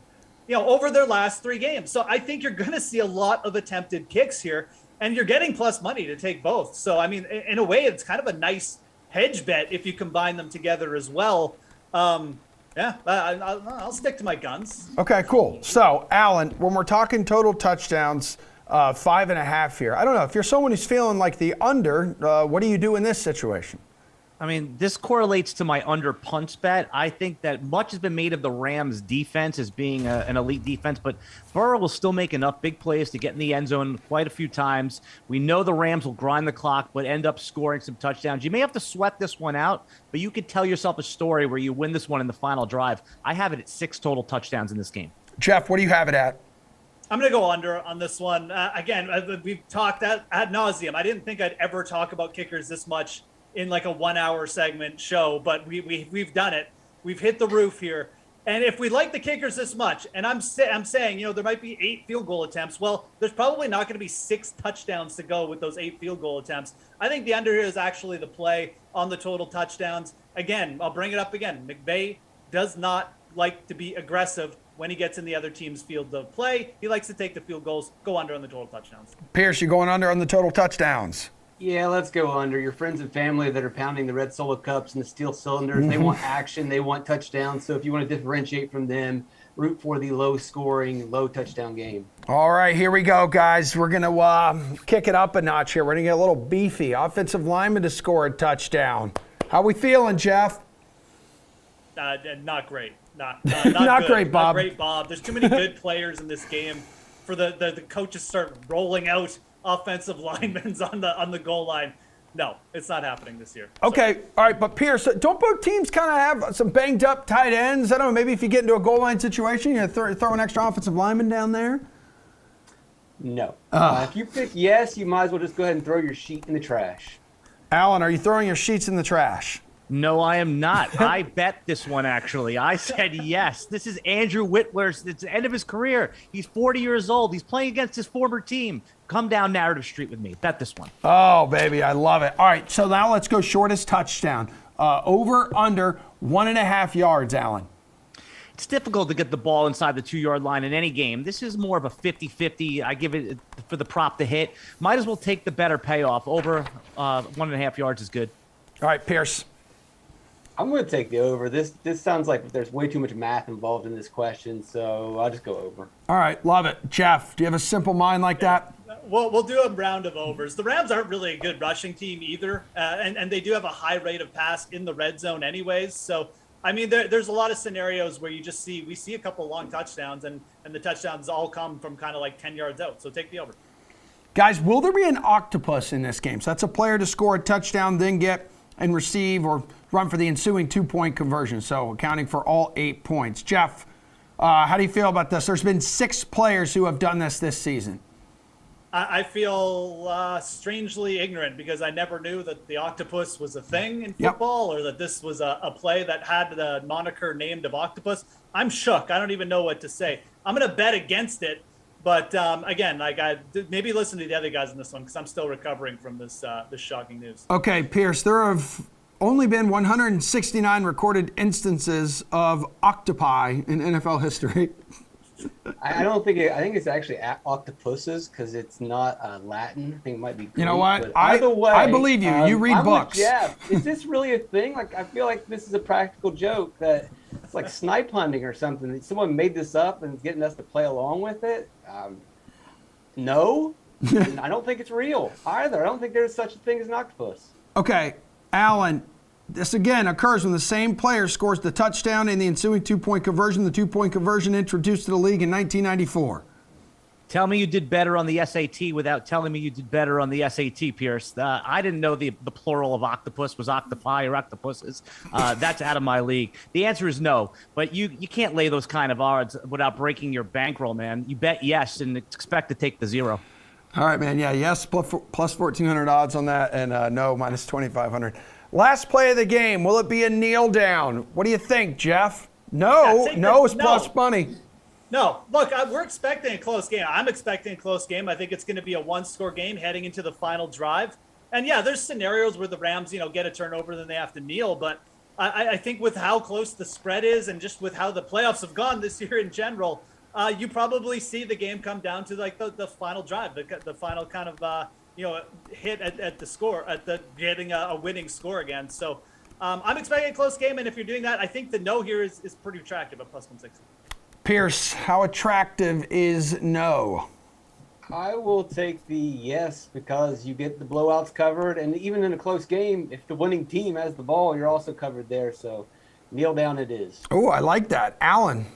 over their last 3 games. So I think you're going to see a lot of attempted kicks here, and you're getting plus money to take both. So, I mean, in a way, it's kind of a nice hedge bet if you combine them together as well. I'll stick to my guns. Okay, cool. So, Alan, when we're talking total touchdowns, 5.5 here, I don't know. If you're someone who's feeling like the under, what do you do in this situation? I mean, this correlates to my under punts bet. I think that much has been made of the Rams' defense as being an elite defense, but Burrow will still make enough big plays to get in the end zone quite a few times. We know the Rams will grind the clock, but end up scoring some touchdowns. You may have to sweat this one out, but you could tell yourself a story where you win this one in the final drive. I have it at 6 total touchdowns in this game. Jeff, what do you have it at? I'm going to go under on this one. Again, we've talked ad nauseum. I didn't think I'd ever talk about kickers this much in like a 1-hour segment show, but we've done it. We've hit the roof here. And if we like the kickers this much, and I'm saying, there might be 8 field goal attempts. Well, there's probably not going to be 6 touchdowns to go with those 8 field goal attempts. I think the under here is actually the play on the total touchdowns. Again, I'll bring it up again. McVay does not like to be aggressive when he gets in the other team's field of play. He likes to take the field goals, go under on the total touchdowns. Pierce, you going under on the total touchdowns? Yeah, let's go under. Your friends and family that are pounding the red solo cups and the steel cylinders, they want action, they want touchdowns. So if you want to differentiate from them, root for the low-scoring, low-touchdown game. All right, here we go, guys. We're going to kick it up a notch here. We're going to get a little beefy. Offensive lineman to score a touchdown. How we feeling, Jeff? Not great. Not Not good. great, Bob. Not great, Bob. There's too many good players in this game for the coaches start rolling out offensive linemen on the goal line. No, it's not happening this year. Okay, all right, but Pierce, don't both teams kind of have some banged up tight ends? I don't know, maybe if you get into a goal line situation, you throw an extra offensive lineman down there? No. If you pick yes, you might as well just go ahead and throw your sheet in the trash. Alan, are you throwing your sheets in the trash? No, I am not. I bet this one, actually. I said yes. This is Andrew Whitler's. It's the end of his career. He's 40 years old. He's playing against his former team. Come down narrative street with me. Bet this one. Oh, baby, I love it. All right, so now let's go shortest touchdown. Over, under, 1.5 yards, Alan. It's difficult to get the ball inside the 2-yard line in any game. This is more of a 50-50. I give it for the prop to hit. Might as well take the better payoff. Over 1.5 yards is good. All right, Pierce. I'm going to take the over. This sounds like there's way too much math involved in this question, so I'll just go over. All right, love it. Jeff, do you have a simple mind like that? We'll do a round of overs. The Rams aren't really a good rushing team either, and they do have a high rate of pass in the red zone anyways. So, I mean, there's a lot of scenarios where we see a couple long touchdowns, and the touchdowns all come from kind of like 10 yards out. So take the over. Guys, will there be an octopus in this game? So that's a player to score a touchdown, then get and receive or run for the ensuing 2-point conversion, so accounting for all 8 points. Jeff, how do you feel about this? There's been 6 players who have done this season. I feel strangely ignorant because I never knew that the octopus was a thing in football or that this was a play that had the moniker named of octopus. I'm shook. I don't even know what to say. I'm going to bet against it. But again, maybe listen to the other guys in this one because I'm still recovering from this shocking news. Okay, Pierce, there have only been 169 recorded instances of octopi in NFL history. I don't think I think it's actually octopuses because it's not Latin. I think it might be Greek. You know what? Either way, I believe you. You read I'm books. With Jeff. Is this really a thing? Like, I feel like this is a practical joke that it's like snipe hunting or something. Someone made this up and is getting us to play along with it. No, and I don't think it's real either. I don't think there's such a thing as an octopus. Okay, Alan, this again occurs when the same player scores the touchdown in the ensuing 2-point conversion. The 2-point conversion introduced to the league in 1994. Tell me you did better on the SAT without telling me you did better on the SAT, Pierce. I didn't know the plural of octopus was octopi or octopuses. That's out of my league. The answer is no, but you can't lay those kind of odds without breaking your bankroll, man. You bet yes and expect to take the 0. All right, man. Yeah, yes, plus 1,400 odds on that, and no, minus 2,500. Last play of the game. Will it be a kneel down? What do you think, Jeff? No is plus money. No, look, we're expecting a close game. I'm expecting a close game. I think it's going to be a 1-score game heading into the final drive. And yeah, there's scenarios where the Rams, get a turnover, then they have to kneel. But I think with how close the spread is and just with how the playoffs have gone this year in general, you probably see the game come down to like the final drive, the final kind of hit at the score, getting a winning score again. So I'm expecting a close game. And if you're doing that, I think the no here is pretty attractive at plus 160. Pierce, how attractive is no? I will take the yes because you get the blowouts covered, and even in a close game, if the winning team has the ball, you're also covered there. So kneel down it is. Oh, I like that. Alan.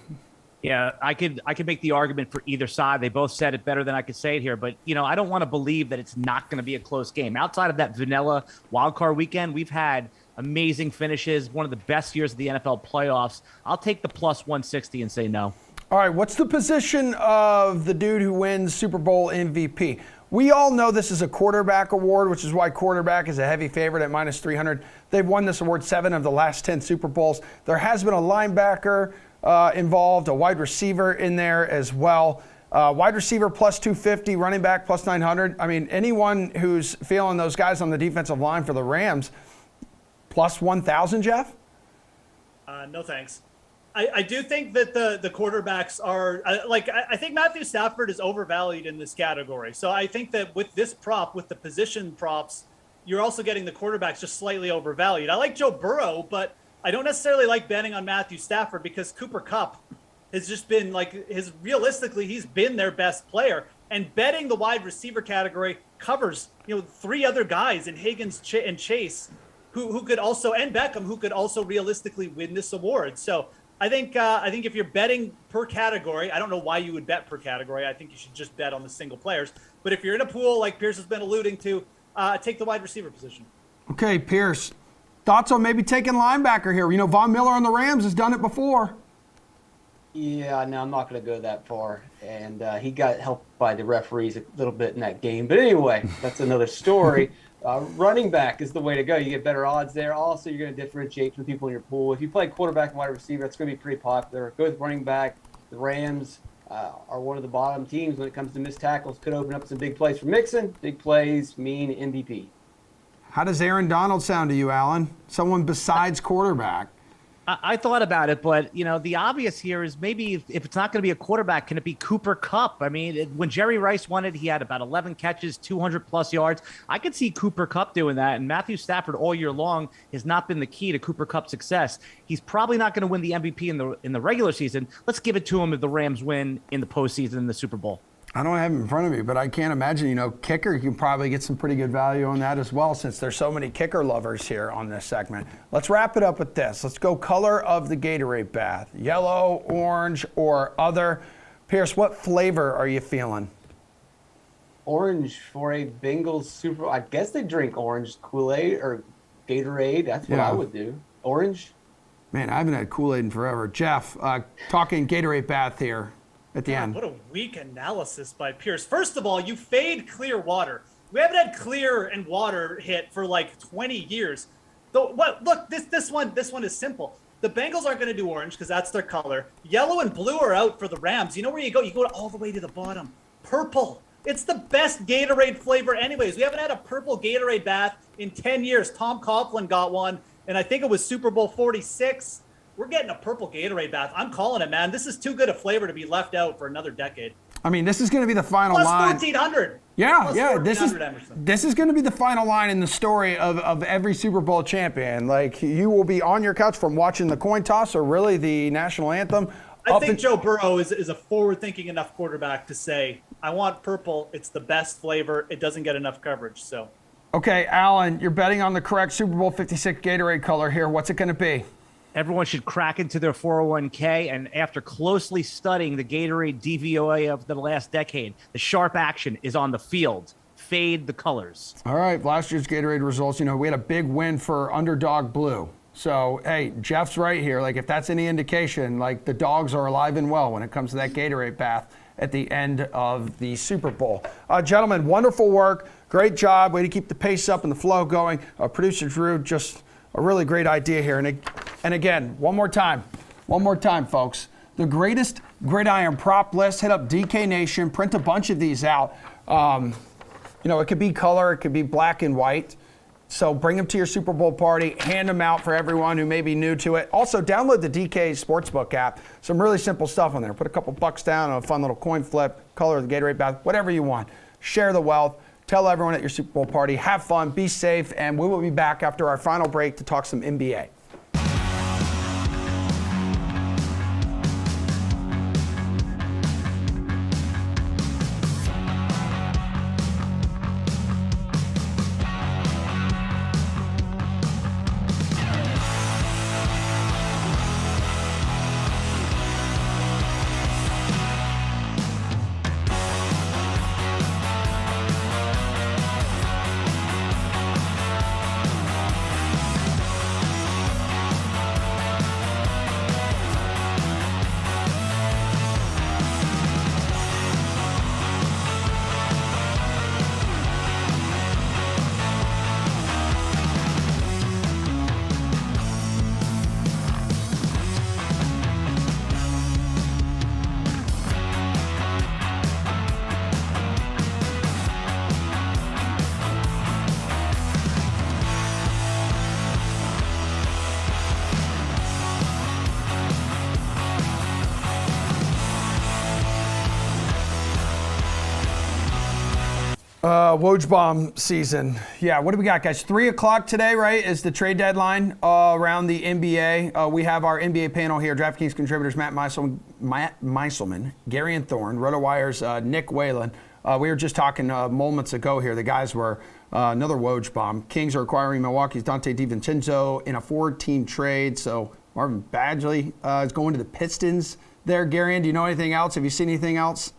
Yeah, I could make the argument for either side. They both said it better than I could say it here, but I don't want to believe that it's not going to be a close game. Outside of that vanilla wildcard weekend, we've had amazing finishes, one of the best years of the NFL playoffs. I'll take the plus 160 and say no. All right, what's the position of the dude who wins Super Bowl MVP? We all know this is a quarterback award, which is why quarterback is a heavy favorite at minus 300. They've won this award 7 of the last 10 Super Bowls. There has been a linebacker involved, a wide receiver in there as well. Wide receiver plus 250, running back plus 900. I mean, anyone who's feeling those guys on the defensive line for the Rams, plus 1,000, Jeff? No thanks. I do think that the quarterbacks are I think Matthew Stafford is overvalued in this category. So I think that with this prop, with the position props, you're also getting the quarterbacks just slightly overvalued. I like Joe Burrow, but I don't necessarily like betting on Matthew Stafford because Cooper Kupp has just been realistically, he's been their best player. And betting the wide receiver category covers, 3 other guys in Higgins and Chase who could also, and Beckham, who could also realistically win this award. So I think if you're betting per category, I don't know why you would bet per category. I think you should just bet on the single players. But if you're in a pool, like Pierce has been alluding to, take the wide receiver position. Okay, Pierce, thoughts on maybe taking linebacker here? Von Miller on the Rams has done it before. Yeah, no, I'm not going to go that far. And he got helped by the referees a little bit in that game. But anyway, that's another story. Running back is the way to go. You get better odds there. Also, you're going to differentiate from people in your pool. If you play quarterback and wide receiver, it's going to be pretty popular. Go with running back. The Rams are one of the bottom teams when it comes to missed tackles. Could open up some big plays for Mixon. Big plays mean MVP. How does Aaron Donald sound to you, Alan? Someone besides quarterback. I thought about it, but the obvious here is maybe if it's not going to be a quarterback, can it be Cooper Kupp? I mean, when Jerry Rice won it, he had about 11 catches, 200 plus yards. I could see Cooper Kupp doing that, and Matthew Stafford all year long has not been the key to Cooper Kupp's success. He's probably not going to win the MVP in the regular season. Let's give it to him if the Rams win in the postseason in the Super Bowl. I don't have him in front of me, but I can't imagine, kicker, you can probably get some pretty good value on that as well since there's so many kicker lovers here on this segment. Let's wrap it up with this. Let's go color of the Gatorade bath, yellow, orange, or other. Pierce, what flavor are you feeling? Orange for a Bengals Super Bowl. I guess they drink orange Kool-Aid or Gatorade. That's what I would do. Orange. Man, I haven't had Kool-Aid in forever. Jeff, talking Gatorade bath here. At the end. What a weak analysis by Pierce. First of all, you fade clear water. We haven't had clear and water hit for like 20 years. Look, this one is simple. The Bengals aren't going to do orange because that's their color. Yellow and blue are out for the Rams. You know where you go? You go all the way to the bottom. Purple. It's the best Gatorade flavor anyways. We haven't had a purple Gatorade bath in 10 years. Tom Coughlin got one, and I think it was Super Bowl 46. We're getting a purple Gatorade bath. I'm calling it, man. This is too good a flavor to be left out for another decade. I mean, this is going to be the final Plus line. 1,400. Yeah, Plus yeah. 1,400, Emerson. This is going to be the final line in the story of every Super Bowl champion. Like, you will be on your couch from watching the coin toss or really the national anthem. I think Joe Burrow is a forward-thinking enough quarterback to say, I want purple. It's the best flavor. It doesn't get enough coverage. So. Okay, Alan, you're betting on the correct Super Bowl 56 Gatorade color here. What's it going to be? Everyone should crack into their 401k, and after closely studying the Gatorade DVOA of the last decade, the sharp action is on the field. Fade the colors. All right, last year's Gatorade results, we had a big win for Underdog Blue. So, hey, Jeff's right here. Like, if that's any indication, like, the dogs are alive and well when it comes to that Gatorade bath at the end of the Super Bowl. Gentlemen, wonderful work. Great job. Way to keep the pace up and the flow going. Producer Drew, just a really great idea here. And again, one more time, folks. The greatest gridiron prop list. Hit up DK Nation. Print a bunch of these out. It could be color. It could be black and white. So bring them to your Super Bowl party. Hand them out for everyone who may be new to it. Also, download the DK Sportsbook app. Some really simple stuff on there. Put a couple bucks down on a fun little coin flip. Color the Gatorade bath. Whatever you want. Share the wealth. Tell everyone at your Super Bowl party. Have fun. Be safe. And we will be back after our final break to talk some NBA. Woj bomb season. Yeah, what do we got, guys? 3 o'clock today, right, is the trade deadline around the NBA. We have our NBA panel here, DraftKings contributors Matt Meiselman, Gary and Thorne, RotoWire's Nick Whalen. We were just talking moments ago here. The guys were another Woj bomb. Kings are acquiring Milwaukee's Dante DiVincenzo in a 4-team trade. So Marvin Bagley is going to the Pistons there. Gary, do you know anything else? Have you seen anything else?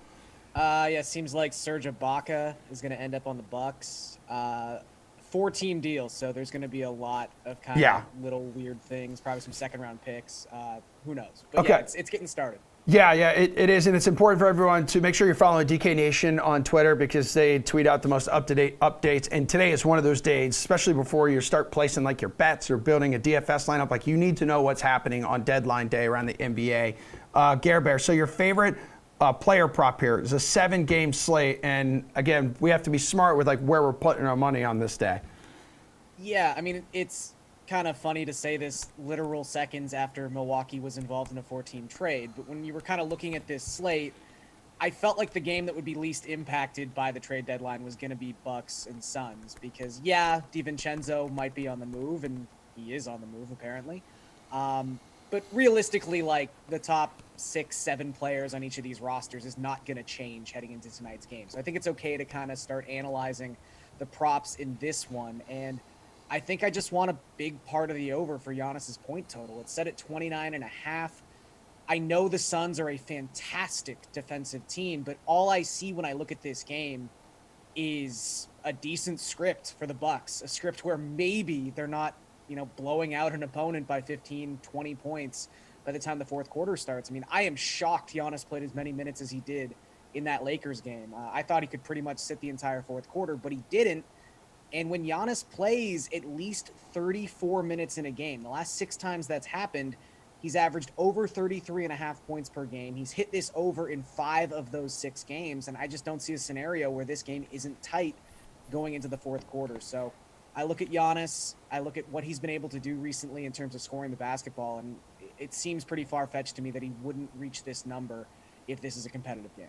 Yeah, seems like Serge Ibaka is going to end up on the Bucks. 4-team deal, so there's going to be a lot of kind of little weird things, probably some second-round picks. Who knows? But yeah, it's getting started. Yeah, it is, and it's important for everyone to make sure you're following DK Nation on Twitter because they tweet out the most up-to-date updates, and today is one of those days, especially before you start placing like your bets or building a DFS lineup. Like, you need to know what's happening on deadline day around the NBA. Garrard Bear, so your favorite player prop here is a 7-game slate, and again, we have to be smart with like where we're putting our money on this day. Yeah, I mean, it's kind of funny to say this literal seconds after Milwaukee was involved in a 4-team trade, but when you were kind of looking at this slate, I felt like the game that would be least impacted by the trade deadline was going to be Bucks and Suns because, yeah, DiVincenzo might be on the move, and he is on the move apparently. But realistically, like, the top 6-7 players on each of these rosters is not going to change heading into tonight's game. So I think it's okay to kind of start analyzing the props in this one. And I think I just want a big part of the over for Giannis's point total. It's set at 29.5. I know the Suns are a fantastic defensive team, but all I see when I look at this game is a decent script for the Bucks, a script where maybe they're not, blowing out an opponent by 15, 20 points by the time the fourth quarter starts. I mean, I am shocked Giannis played as many minutes as he did in that Lakers game. I thought he could pretty much sit the entire fourth quarter, but he didn't. And when Giannis plays at least 34 minutes in a game, the last 6 times that's happened, he's averaged over 33.5 points per game. He's hit this over in 5 of those 6 games, and I just don't see a scenario where this game isn't tight going into the fourth quarter. So I look at Giannis, I look at what he's been able to do recently in terms of scoring the basketball, and it seems pretty far-fetched to me that he wouldn't reach this number if this is a competitive game.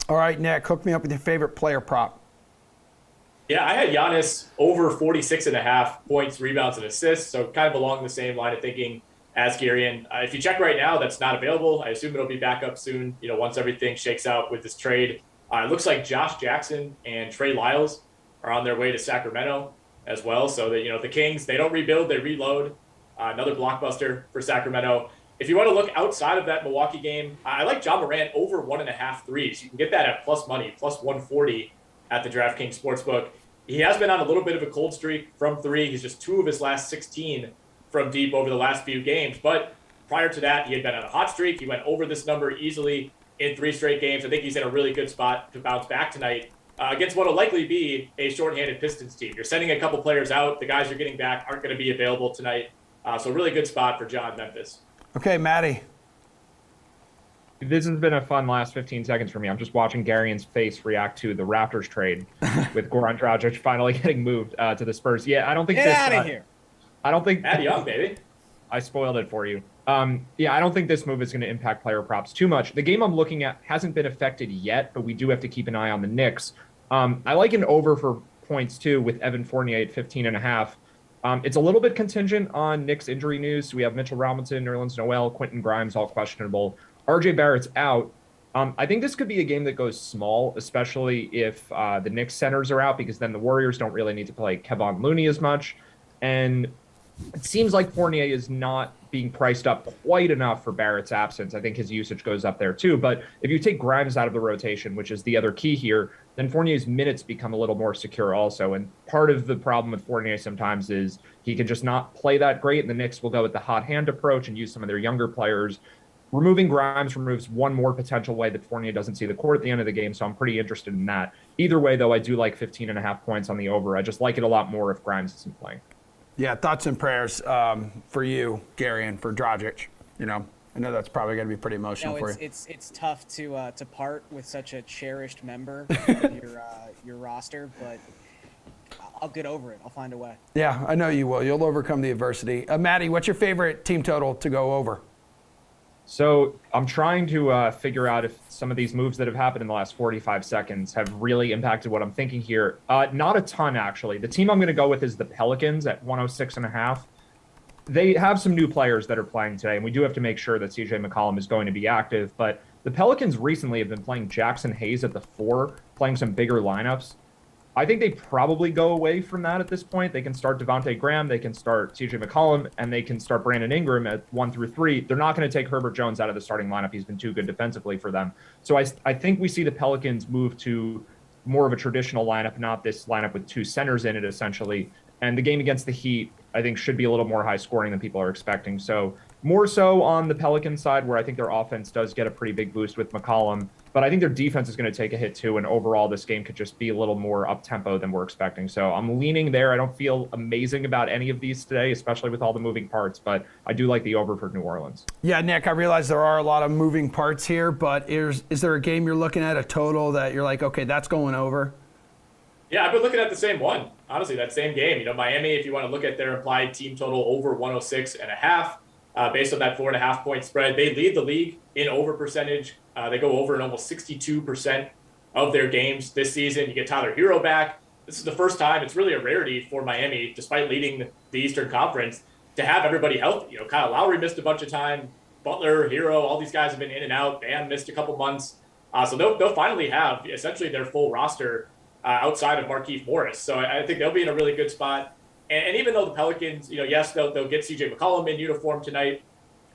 All right, Nick, hook me up with your favorite player prop. Yeah, I had Giannis over 46.5 points, rebounds, and assists, so kind of along the same line of thinking as Gary. And if you check right now, that's not available. I assume it'll be back up soon, once everything shakes out with this trade. It looks like Josh Jackson and Trey Lyles are on their way to Sacramento as well. So that, the Kings, they don't rebuild, they reload. Another blockbuster for Sacramento. If you want to look outside of that Milwaukee game, I like John Morant over 1.5 threes. You can get that at plus money, plus 140 at the DraftKings Sportsbook. He has been on a little bit of a cold streak from 3. He's just 2 of his last 16 from deep over the last few games. But prior to that, he had been on a hot streak. He went over this number easily in 3 straight games. I think he's in a really good spot to bounce back tonight against what will likely be a shorthanded Pistons team. You're sending a couple players out. The guys you're getting back aren't going to be available tonight. So really good spot for John Memphis. Okay, Maddie. This has been a fun last 15 seconds for me. I'm just watching Garian's face react to the Raptors trade with Goran Dragic finally getting moved to the Spurs. Yeah, I don't think Get out of here. I don't think Matt Young, baby. I spoiled it for you. Yeah, I don't think this move is going to impact player props too much. The game I'm looking at hasn't been affected yet, but we do have to keep an eye on the Knicks. I like an over for points too with Evan Fournier at 15.5. It's a little bit contingent on Knicks injury news. So we have Mitchell Robinson, Nerlens Noel, Quentin Grimes, all questionable. RJ Barrett's out. I think this could be a game that goes small, especially if the Knicks centers are out, because then the Warriors don't really need to play Kevon Looney as much. And it seems like Fournier is not being priced up quite enough for Barrett's absence. I think his usage goes up there too. But if you take Grimes out of the rotation, which is the other key here, then Fournier's minutes become a little more secure also. And part of the problem with Fournier sometimes is he can just not play that great, and the Knicks will go with the hot hand approach and use some of their younger players. Removing Grimes removes one more potential way that Fournier doesn't see the court at the end of the game, so I'm pretty interested in that. Either way, though, I do like 15.5 points on the over. I just like it a lot more if Grimes isn't playing. Yeah, thoughts and prayers for you, Gary, and for Dragic. I know that's probably going to be pretty emotional for you. It's tough to part with such a cherished member of your roster, but I'll get over it. I'll find a way. Yeah, I know you will. You'll overcome the adversity. Maddie, what's your favorite team total to go over? So I'm trying to figure out if some of these moves that have happened in the last 45 seconds have really impacted what I'm thinking here. Not a ton, actually. The team I'm going to go with is the Pelicans at 106.5. They have some new players that are playing today, and we do have to make sure that CJ McCollum is going to be active. But the Pelicans recently have been playing Jackson Hayes at the 4, playing some bigger lineups. I think they probably go away from that at this point. They can start Devontae Graham, they can start CJ McCollum, and they can start Brandon Ingram at 1 through 3. They're not going to take Herbert Jones out of the starting lineup. He's been too good defensively for them. So I think we see the Pelicans move to more of a traditional lineup, not this lineup with 2 centers in it, essentially. And the game against the Heat, I think, should be a little more high scoring than people are expecting. So more so on the Pelican side, where I think their offense does get a pretty big boost with McCollum. But I think their defense is going to take a hit too, and overall this game could just be a little more up-tempo than we're expecting. So I'm leaning there. I don't feel amazing about any of these today, especially with all the moving parts, but I do like the over for New Orleans. Yeah, Nick, I realize there are a lot of moving parts here, but is there a game you're looking at, a total that you're like, okay, that's going over? Yeah, I've been looking at the same one. Honestly, that same game. You know, Miami, if you want to look at their implied team total over 106.5, based on that 4.5 point spread, they lead the league in over percentage. They go over in almost 62% of their games this season. You get Tyler Hero back. This is the first time, it's really a rarity for Miami, despite leading the Eastern Conference, to have everybody healthy. You know, Kyle Lowry missed a bunch of time. Butler, Hero, all these guys have been in and out. Bam missed a couple months. So they'll finally have essentially their full roster outside of Markieff Morris. So I think they'll be in a really good spot. And even though the Pelicans, you know, yes, they'll get CJ McCollum in uniform tonight,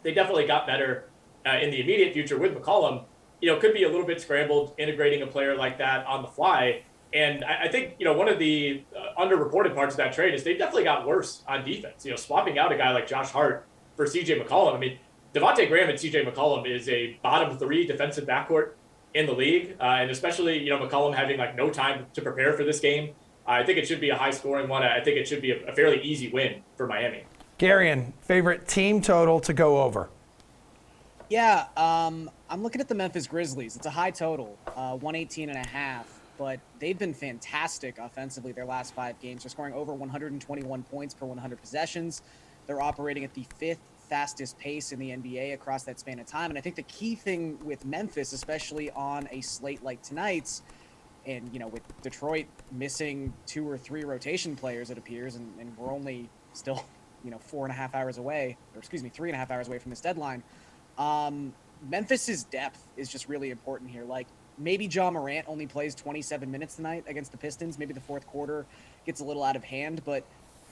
they definitely got better in the immediate future with McCollum. You know, could be a little bit scrambled integrating a player like that on the fly. And I think, you know, one of the underreported parts of that trade is they definitely got worse on defense. You know, swapping out a guy like Josh Hart for CJ McCollum. I mean, Devontae Graham and CJ McCollum is a bottom 3 defensive backcourt in the league. And especially, you know, McCollum having like no time to prepare for this game. I think it should be a high scoring one. I think it should be a fairly easy win for Miami. Garrion, favorite team total to go over? Yeah, I'm looking at the Memphis Grizzlies. It's a high total, 118.5, but they've been fantastic offensively their last 5 games. They're scoring over 121 points per 100 possessions. They're operating at the 5th fastest pace in the NBA across that span of time. And I think the key thing with Memphis, especially on a slate like tonight's, and, you know, with Detroit missing 2 or 3 rotation players, it appears, and we're only still, you know, 4.5 hours away, or excuse me, 3.5 hours away from this deadline. Memphis's depth is just really important here. Like, maybe Ja Morant only plays 27 minutes tonight against the Pistons. Maybe the fourth quarter gets a little out of hand, but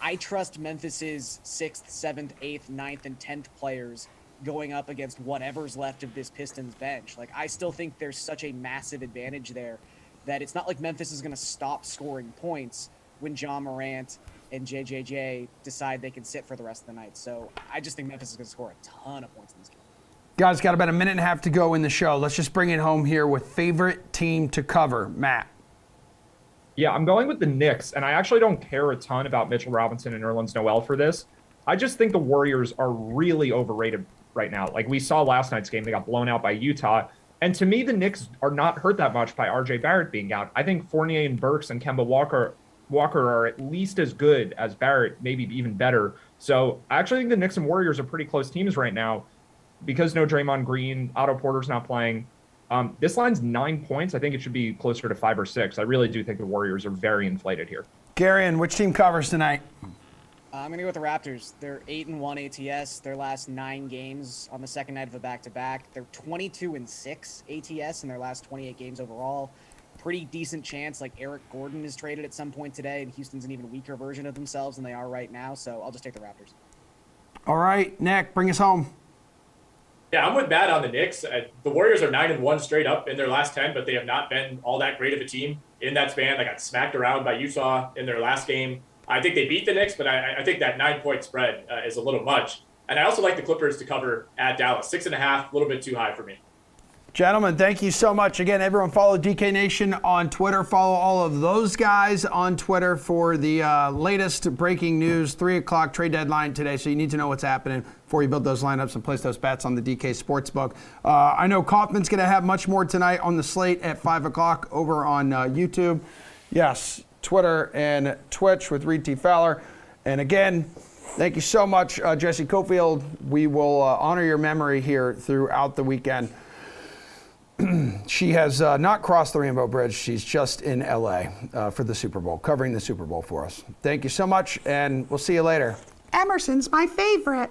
I trust Memphis's 6th, 7th, 8th, 9th, and 10th players going up against whatever's left of this Pistons bench. Like, I still think there's such a massive advantage there that it's not like Memphis is going to stop scoring points when Ja Morant and JJJ decide they can sit for the rest of the night. So I just think Memphis is going to score a ton of points in this game. Guys, got about a minute and a half to go in the show. Let's just bring it home here with favorite team to cover. Matt. Yeah, I'm going with the Knicks, and I actually don't care a ton about Mitchell Robinson and Nerlens Noel for this. I just think the Warriors are really overrated right now. Like we saw last night's game, they got blown out by Utah. And to me, the Knicks are not hurt that much by RJ Barrett being out. I think Fournier and Burks and Kemba Walker are at least as good as Barrett, maybe even better. So I actually think the Knicks and Warriors are pretty close teams right now because no Draymond Green, Otto Porter's not playing. This line's 9 points. I think it should be closer to 5 or 6. I really do think the Warriors are very inflated here. Garrion, which team covers tonight? I'm going to go with the Raptors. They're 8-1 ATS. Their last 9 games on the second night of a back-to-back. They're 22-6 ATS in their last 28 games overall. Pretty decent chance, like Eric Gordon is traded at some point today, and Houston's an even weaker version of themselves than they are right now. So I'll just take the Raptors. All right, Nick, bring us home. Yeah, I'm with Matt on the Knicks. The Warriors are 9-1 straight up in their last 10, but they have not been all that great of a team in that span. They got smacked around by Utah in their last game. I think they beat the Knicks, but I think that 9-point spread is a little much. And I also like the Clippers to cover at Dallas. 6.5, a little bit too high for me. Gentlemen, thank you so much. Again, everyone follow DK Nation on Twitter. Follow all of those guys on Twitter for the latest breaking news. 3 o'clock trade deadline today, so you need to know what's happening before you build those lineups and place those bets on the DK Sportsbook. I know Kaufman's going to have much more tonight on the slate at 5 o'clock over on YouTube. Yes, Twitter and Twitch with Reed T. Fowler. And again, Thank you so much, Jesse Cofield. We will honor your memory here throughout the weekend. She has not crossed the Rainbow Bridge. She's just in LA for the Super Bowl, covering the Super Bowl for us. Thank you so much, and we'll see you later. Emerson's my favorite.